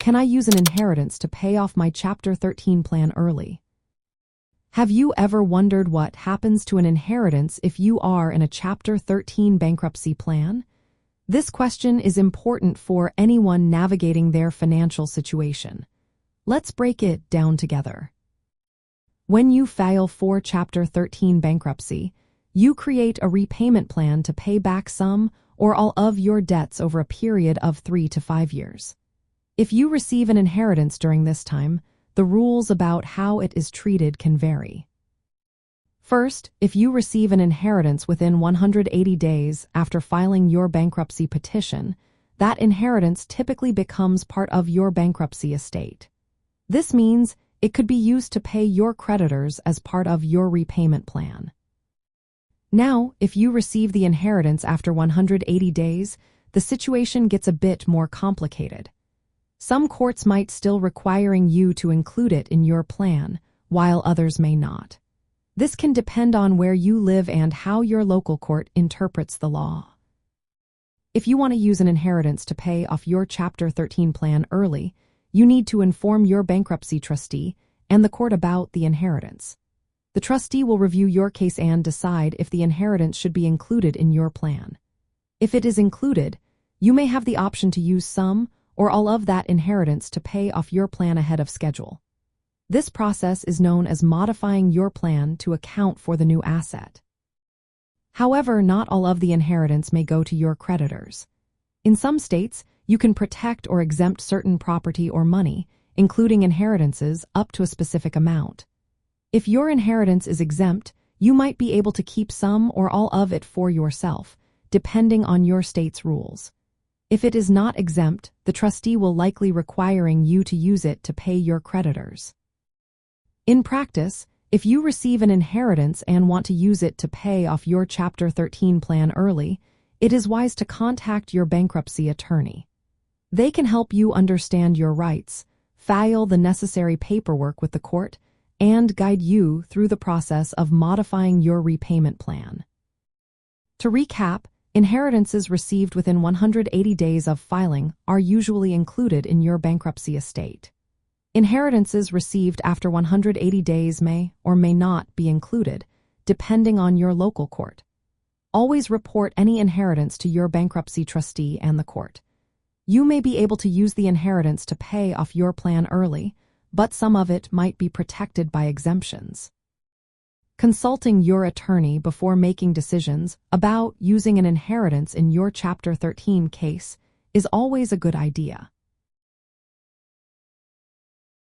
Can I use an inheritance to pay off my Chapter 13 plan early? Have you ever wondered what happens to an inheritance if you are in a Chapter 13 bankruptcy plan? This question is important for anyone navigating their financial situation. Let's break it down together. When you file for Chapter 13 bankruptcy, you create a repayment plan to pay back some or all of your debts over a period of 3 to 5 years. If you receive an inheritance during this time, the rules about how it is treated can vary. First, if you receive an inheritance within 180 days after filing your bankruptcy petition, that inheritance typically becomes part of your bankruptcy estate. This means it could be used to pay your creditors as part of your repayment plan. Now, if you receive the inheritance after 180 days, the situation gets a bit more complicated. Some courts might still requiring you to include it in your plan, while others may not. This can depend on where you live and how your local court interprets the law. If you want to use an inheritance to pay off your Chapter 13 plan early, you need to inform your bankruptcy trustee and the court about the inheritance. The trustee will review your case and decide if the inheritance should be included in your plan. If it is included, you may have the option to use some or all of that inheritance to pay off your plan ahead of schedule. This process is known as modifying your plan to account for the new asset. However, not all of the inheritance may go to your creditors. In some states, you can protect or exempt certain property or money, including inheritances, up to a specific amount. If your inheritance is exempt, you might be able to keep some or all of it for yourself, depending on your state's rules. If it is not exempt, the trustee will likely requiring you to use it to pay your creditors. In practice, if you receive an inheritance and want to use it to pay off your Chapter 13 plan early, it is wise to contact your bankruptcy attorney. They can help you understand your rights, file the necessary paperwork with the court, and guide you through the process of modifying your repayment plan. To recap, inheritances received within 180 days of filing are usually included in your bankruptcy estate. Inheritances received after 180 days may or may not be included, depending on your local court. Always report any inheritance to your bankruptcy trustee and the court. You may be able to use the inheritance to pay off your plan early, but some of it might be protected by exemptions. Consulting your attorney before making decisions about using an inheritance in your Chapter 13 case is always a good idea.